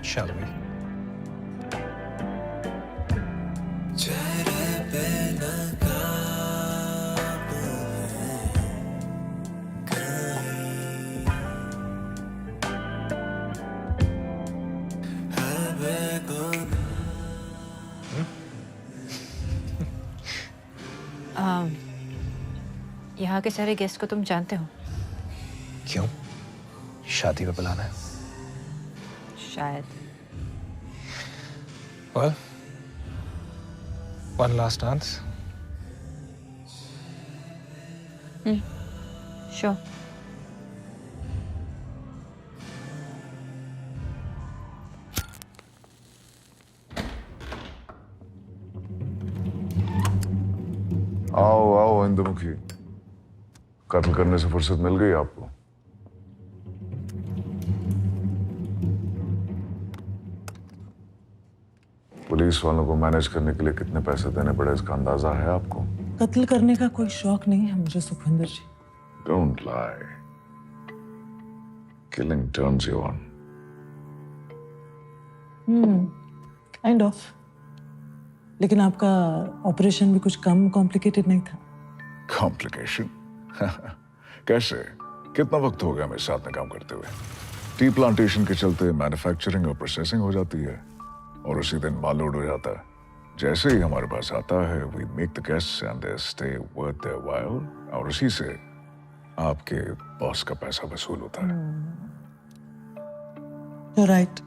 Shall we? यहाँ के सारे गेस्ट को तुम जानते हो? क्यों? शादी पे बुलाना है? शायद। Well, one last dance. Sure. आओ आओ इंदुमुखी, कत्ल करने से फुर्सत मिल गई आपको? पुलिस वालों को मैनेज करने के लिए कितने पैसे देने पड़े इसका अंदाजा है आपको? कत्ल करने का कोई शौक नहीं है मुझे Sukhwinder ji. Don't lie, killing turns you on. Kind of. लेकिन आपका ऑपरेशन भी कुछ कम कॉम्प्लिकेटेड नहीं था। कॉम्प्लिकेशन? कैसे? कितना वक्त हो गया मेरे साथ में काम करते हुए? टी प्लांटेशन के चलते मैन्युफैक्चरिंग और प्रोसेसिंग हो जाती है और उसी दिन माल लोड हो जाता है। जैसे ही हमारे पास आता है we make the guests and they stay worth their while, और उसी से आपके बॉस का पैसा वसूल होता है। You're right।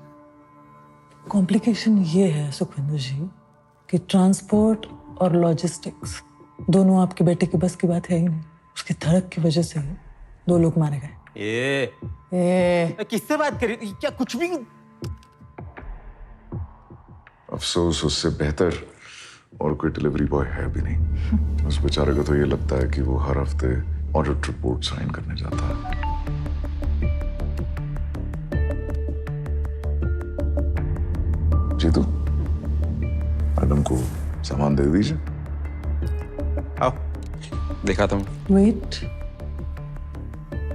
कॉम्प्लिकेशन ये है सुखविंदर जी कि ट्रांसपोर्ट और लॉजिस्टिक्स दोनों आपके बेटे के बस की बात है ही नहीं। उसकी धड़क की वजह से 2 लोग मारे गए। किससे बात करी? क्या कुछ भी? अफसोस उससे बेहतर और कोई डिलीवरी बॉय है भी नहीं। उस बेचारे को तो ये लगता है कि वो हर हफ्ते ऑडिट रिपोर्ट साइन करने जाता है। जीतू, मैडम को सामान दे दीजिए। आओ, दिखाता हूँ। Wait,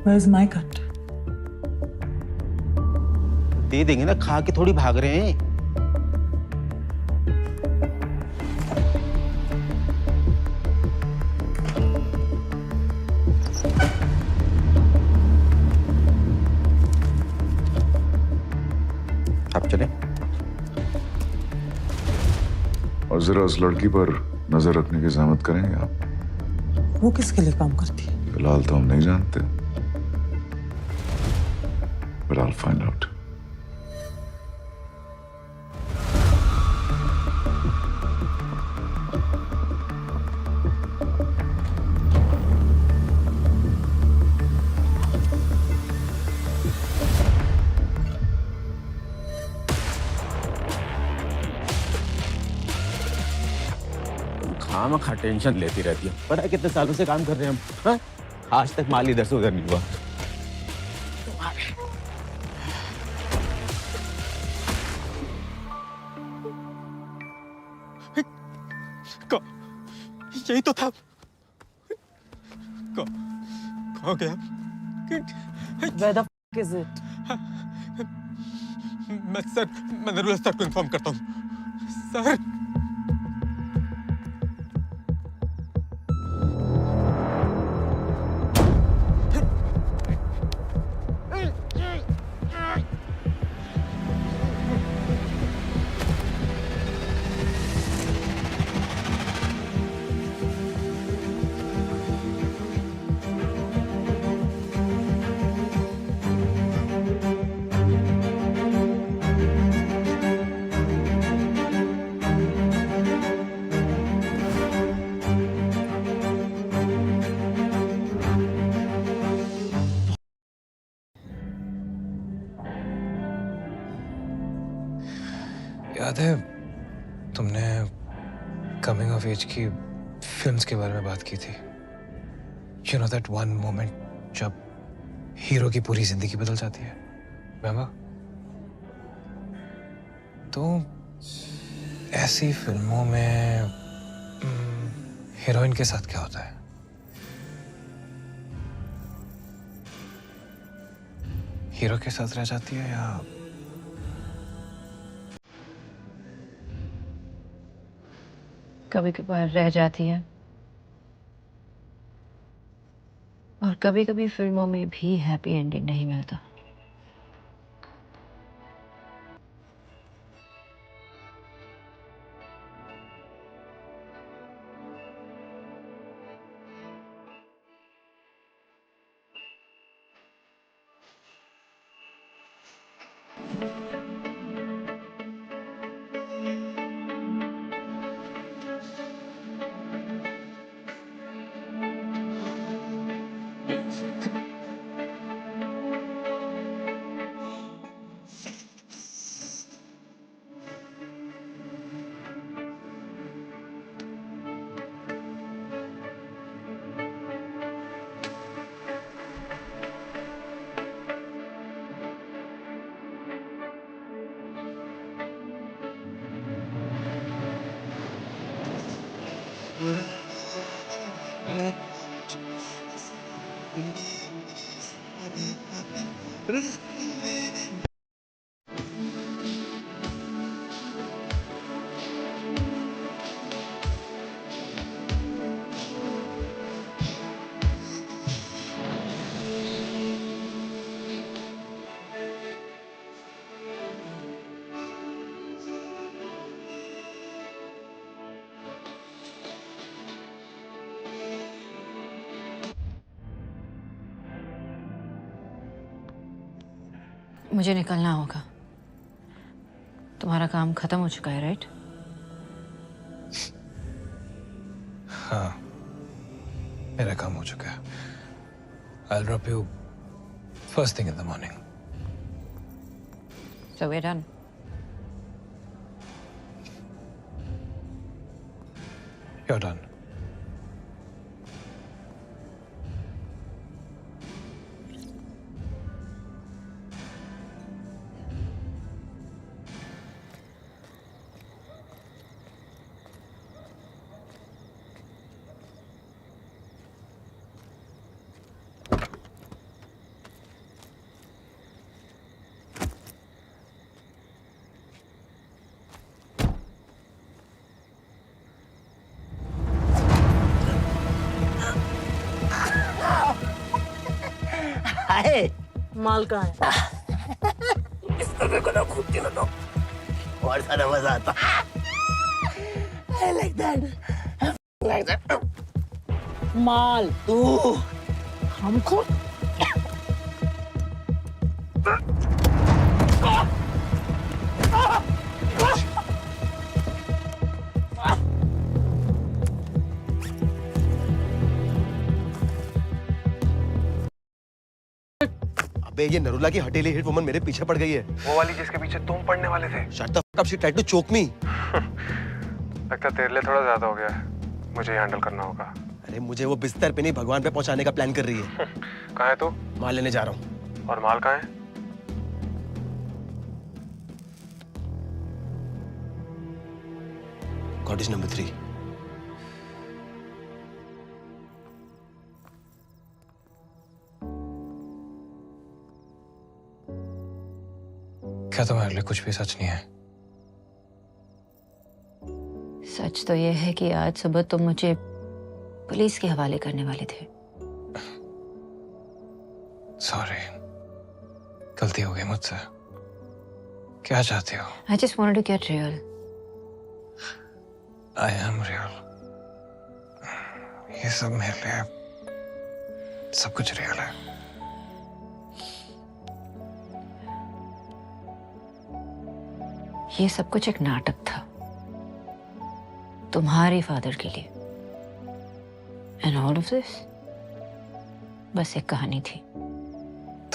where is my cut? दे देंगे ना, खा के थोड़ी भाग रहे हैं। आप चले। और जरा उस लड़की पर नजर रखने की जहमत करेंगे आप? वो किसके लिए काम करती है? फिलहाल तो हम नहीं जानते, but I'll find out। खामखा टेंशन लेती रहती है। पता है कितने सालों से काम कर रहे हैं हम? हाँ? आज तक माल इधर से उधर नहीं हुआ। यही तो था। कहाँ गया? Where the f is it? मैं नरूला सर को इन्फॉर्म करता हूँ। सर, याद है तुमने कमिंग ऑफ एज की फिल्म्स के बारे में बात की थी? You know that one moment जब हीरो की पूरी जिंदगी बदल जाती है, remember? तो ऐसी फिल्मों में हीरोइन के साथ क्या होता है? हीरो के साथ रह जाती है या कभी कभार रह जाती है, और कभी कभी फिल्मों में भी हैप्पी एंडिंग नहीं मिलता। मुझे निकलना होगा। तुम्हारा काम खत्म हो चुका है, राइट? हाँ, मेरा काम हो चुका है। I'll drop you first thing in the morning. So we're done. You're done. हाय माल कहाँ है? इसको मेरे को ना खूब दिनों तो और सारा मजा आता। I like that. माल तू हमको अबे ये नरूला की हटेली हिट वुमन मेरे पीछे पड़ गई है। वो वाली जिसके पीछे तुम पड़ने वाले थे। Shut the fuck up, she tried to choke me. लगता तेरे लिए थोड़ा ज्यादा हो गया है, मुझे हैंडल करना होगा। अरे मुझे वो बिस्तर पे नहीं भगवान पे पहुंचाने का प्लान कर रही है। कहाँ है तू? माल लेने जा रहा हूँ। और माल कहाँ है? Cottage number 3। क्या तुम्हारे लिए कुछ भी सच नहीं है? सच तो ये है कि आज सुबह तुम मुझे पुलिस के हवाले करने वाले थे। सॉरी, गलती हो गई मुझसे। क्या चाहती हो? I just wanted to get real. I am real. ये सब मेरे लिए सब कुछ रियल है। ये सब कुछ एक नाटक था तुम्हारे फादर के लिए। एंड ऑल ऑफ दिस बस एक कहानी थी।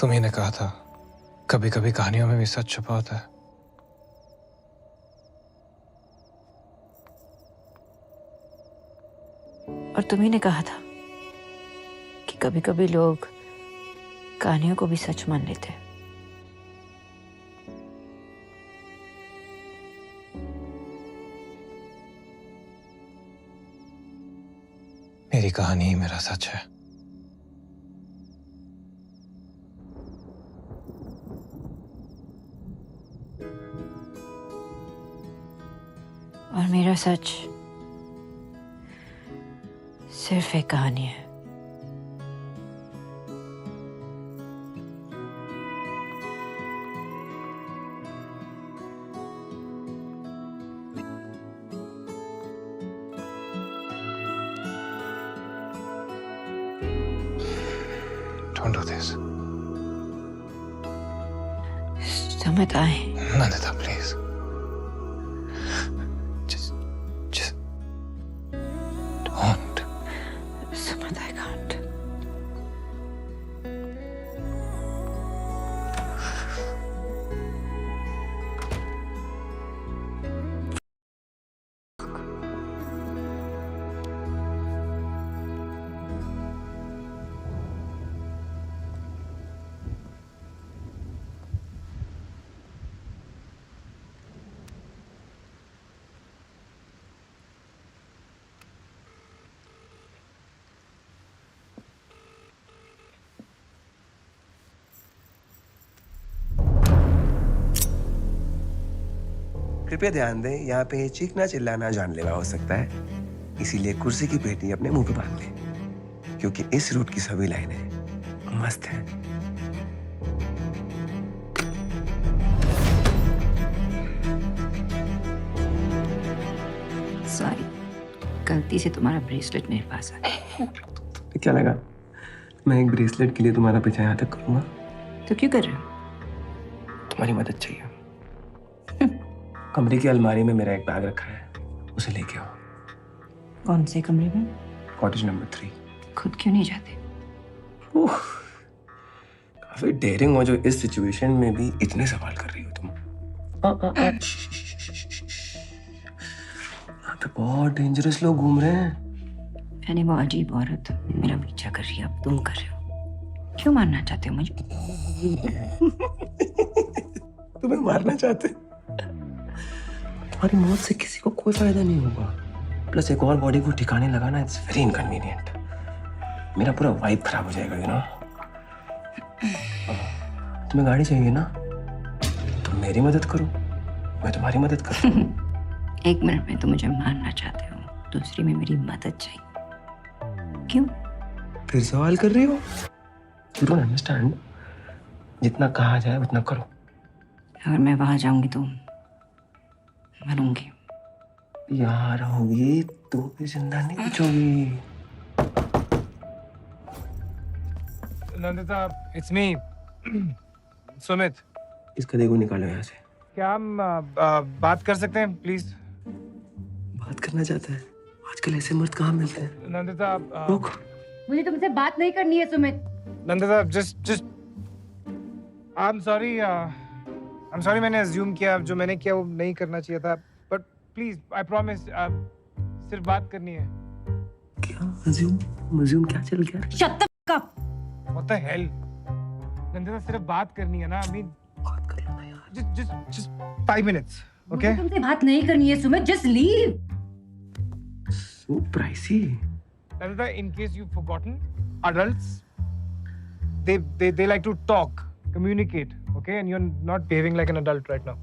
तुम्ही ने कहा था कभी कभी कहानियों में भी सच छुपा होता है। और तुम्ही ने कहा था कि कभी कभी लोग कहानियों को भी सच मान लेते हैं। मेरी कहानी ही मेरा सच है। और मेरा सच सिर्फ एक कहानी है। Don't do this. समझ आए। Nandita, please. Just don't. समझ I can't. कृपया ध्यान दें, यहाँ पे चीखना चिल्लाना जानलेवा हो सकता है, इसीलिए कुर्सी की पेटी अपने मुंह पे बांध लें, क्योंकि इस रूट की सभी लाइनें मस्त हैं। सॉरी, गलती से तुम्हारा ब्रेसलेट मेरे पास आ गया। क्या लगा मैं एक ब्रेसलेट के लिए तुम्हारा पीछा यहाँ तक करूंगा? तो क्यों कर रहे हो? तुम्हारी मदद चाहिए। कमरे की अलमारी में मेरा एक बैग रखा है, उसे लेके आओ। कौन से कमरे में? Cottage number 3। खुद क्यों नहीं जाते? काफी डेयरिंग हो जो इस सिचुएशन में भी इतने सवाल कर रही हो तुम। यहाँ पे बहुत डेंजरस लोग घूम रहे हैं। यानी वो अजीब औरत मेरा पीछा कर रही है, अब तुम कर रहे हो। क्यों मारना चाहते हो मुझे? तुम्हें मारना चाहते? तुम्हारी मौत से किसी को कोई फायदा नहीं होगा। प्लस एक और बॉडी को ठिकाने लगाना इट्स वेरी इनकन्वीनियंट। मेरा पूरा वाइब खराब हो जाएगा, यू नो। तुम्हें गाड़ी चाहिए ना, तुम मेरी मदद करो, मैं तुम्हारी मदद करूं। एक मिनट में तुम मुझे मारना चाहते हो, दूसरी में मेरी मदद चाहिए। क्यों? फिर सवाल कर रही हो? You don't understand. जितना कहा जाए उतना करो। अगर मैं वहां जाऊंगी तो मरूंगी। यहाँ रहोगी तो भी जिंदा नहीं बचोगी। Nandita, it's me. सुमित। इस गधे को निकालो यहाँ से। क्या हम बात कर सकते हैं प्लीज? बात करना चाहता है? आजकल ऐसे मर्द कहाँ मिलते हैं? नंदिता, रुक। मुझे तुमसे बात नहीं करनी है Sumit. Nandita, just I'm sorry मैंने assume किया, जो मैंने किया वो नहीं करना चाहिए था, but please I promise सिर्फ बात करनी है। क्या मज़्यूम क्या चल गया? Shut the fuck up. What the hell? Nandita, सिर्फ बात करनी है ना, I mean बात कर लेना यार। just 5 minutes, okay? मुझे तुमसे बात नहीं करनी है Sumit, just leave. So pricey. Nandita, in case you've forgotten, adults they like to talk, communicate, okay? And you're not behaving like an adult right now.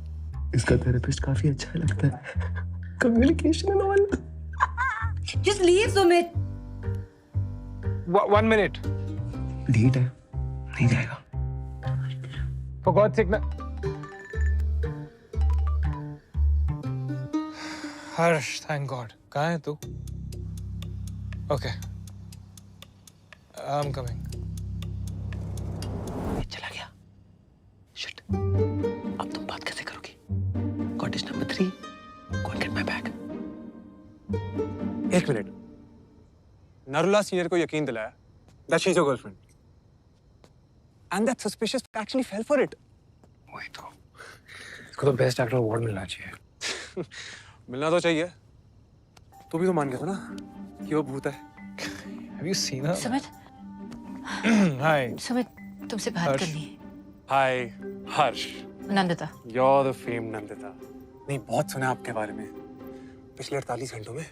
इसका थेरेपिस्ट काफी अच्छा लगता है। Communication and all. Just leave Sumit. 1 minute. Lead है, नहीं जाएगा। For God's sake, na. Harsh, thank God. कहाँ है तू? Okay. I'm coming. चला गया। शिट। अब तुम बात कैसे करोगी? Cottage number 3। Go and get my bag. एक मिनट। नरुला सीनियर को यकीन दिलाया that she's your girlfriend. And that suspicious actually fell for it. वही तो। इसको तो बेस्ट एक्टर अवार्ड मिलना चाहिए। मिलना तो चाहिए। तू भी तो मान गया था ना कि वो भूत है। Have you seen her? Sumit, Hi. Sumit, तुमसे बात हर्ष। करनी है। Hi, Harsh. Nandita. You're the famed Nandita. नहीं, बहुत सुना आपके बारे में। पिछले 48 घंटों में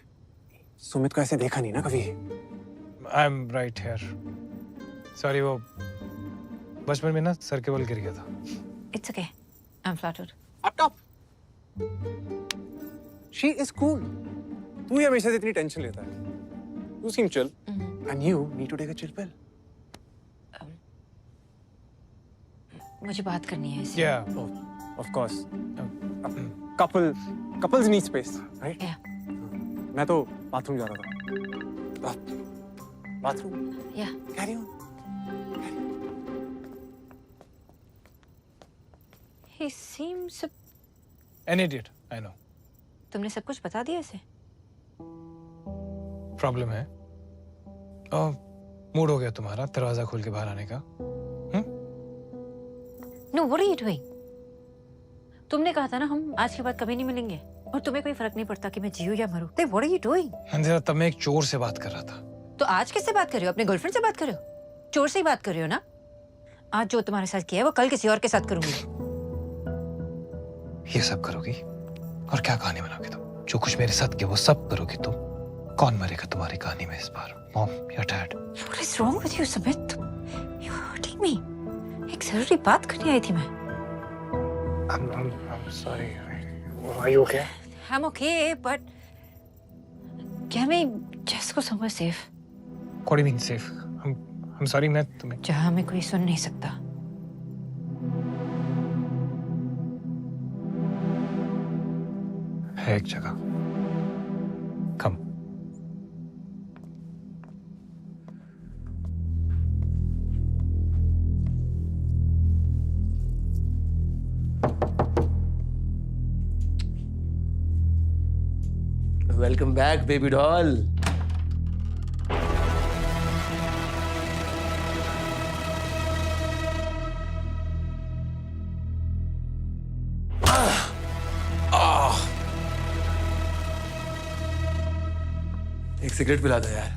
सुमित को ऐसे देखा नहीं ना कभी। I'm right here. Sorry, वो बचपन में ना सर के बल गिर गया था। It's okay. I'm flattered. Up top. She is cool. तू ही हमेशा से इतनी टेंशन लेता है। You seem chill. And you need to take a chill pill. मुझे बात करनी है इससे। Yeah, of course. Couples need space, right? Yeah. मैं तो बाथरूम जा रहा था। Bathroom? Yeah. Carry on. He seems An idiot, I know. तुमने सब कुछ बता दिया इसे? प्रॉब्लम है। मूड हो गया तुम्हारा दरवाजा खोल के बाहर आने का? No, what are you doing? तुमने कहा था ना हम आज के बाद कभी नहीं मिलेंगे और तुम्हें कोई फर्क नहीं पड़ता कि मैं जीऊं या मरूं। Then what are you doing? अंधेरा तब मैं एक चोर से बात कर रहा था। तो आज किससे बात कर रहे हो? अपने गर्लफ्रेंड से बात कर रहे हो? चोर से ही बात कर रहे हो ना? आज जो तुम्हारे साथ किया है वो कल किसी और के साथ करूंगी। ये सब करोगी? और क्या कहानी बनाओगी तुम? जो कुछ मेरे साथ किया वो सब करोगी तुम? कौन मरेगा तुम्हारी कहानी में इस बार? Mom, your dad. What is wrong with you, Sumit? You're hurting me. एक जरूरी बात करने आई थी मैं। I'm sorry. Are you okay? I'm okay, but can we just go somewhere safe? What do you mean safe? I'm sorry मैं तुम्हें जहाँ हमें कोई सुन नहीं सकता। है एक जगह। Come. Welcome back baby doll. एक सिगरेट पिला दो यार।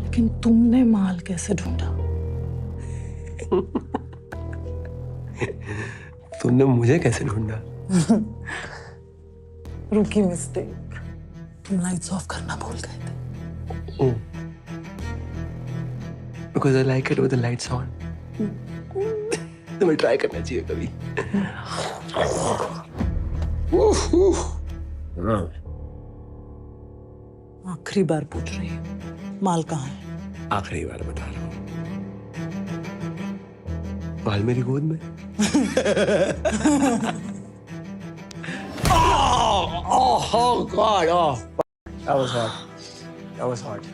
लेकिन तुमने माल कैसे ढूंढा? तुमने मुझे कैसे ढूंढा? रूकी मिस्टेक। तुम लाइट्स ऑफ करना भूल गए थे। Because I like it with the lights on. तुम्हें ट्राई करना चाहिए कभी। आखिरी बार पूछ रही हूँ, माल कहाँ है? आखिरी बार बता रहा हूँ, माल मेरी गोद में। oh God! Oh, that was hard. That was hard.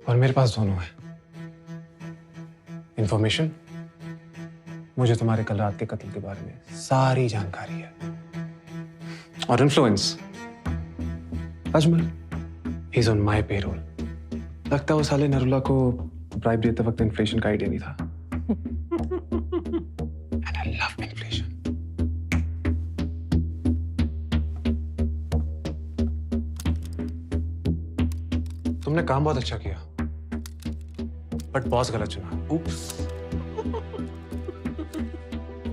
और मेरे पास दोनों है। इंफॉर्मेशन, मुझे तुम्हारे कल रात के कत्ल के बारे में सारी जानकारी है। और influence, Ajmal, he is on my payroll. लगता है वो साले नरुला को ब्राइब देते वक्त इन्फ्लेशन का आइडिया नहीं था। And I love inflation. तुमने काम बहुत अच्छा किया, बट बॉस गलत चुना। Oops.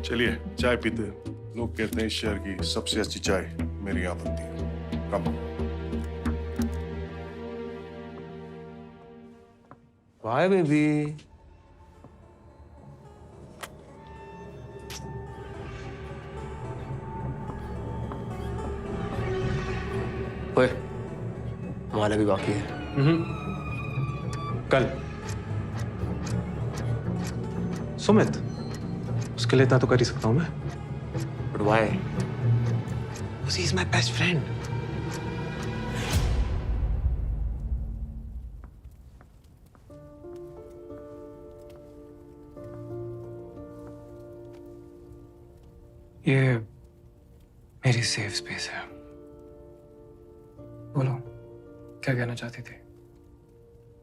चलिए चाय पीते हैं। लोग कहते हैं इस शहर की सबसे अच्छी चाय मेरी यहाँ बनती है। कम। Why, baby? ओए, माला भी बाकी है। कल सुमित, उसके लिए इतना तो कर ही सकता हूं मैं। But why? Because he is my best friend. ये मेरी सेफ स्पेस है। बोलो, क्या कहना चाहती थी?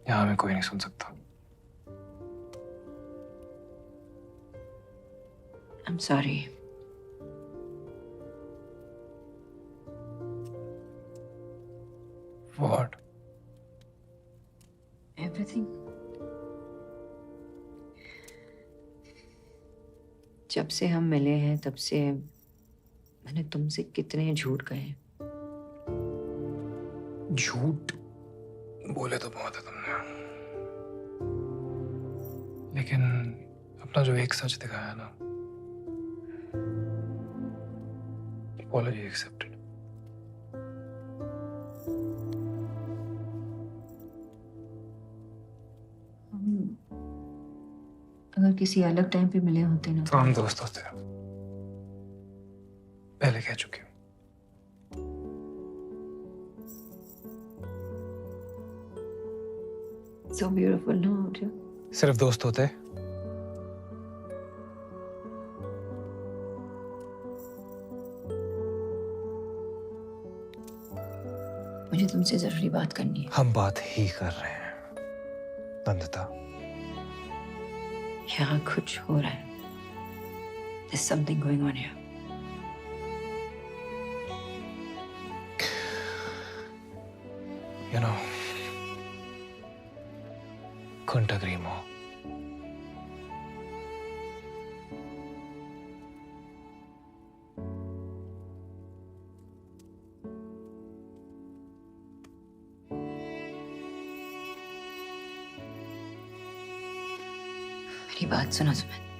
यहाँ में कोई नहीं सुन सकता। I'm sorry. What? Everything. जब से हम मिले हैं तब से मैंने तुमसे कितने झूठ कहे। झूठ बोले तो बहुत है तुमने। लेकिन अपना जो एक सच दिखाया ना, apology accepted. अगर किसी अलग टाइम पे मिले होते ना तो हम दोस्त होते हैं, पहले कह चुके हूँ। so beautiful ना आर्या। सिर्फ दोस्त होते। मुझे तुमसे जरूरी बात करनी है। हम बात ही कर रहे हैं नंदिता। यहाँ कुछ हो रहा है। There's something going on here. You know, couldn't agree more. मेरी बात सुनो सुमित।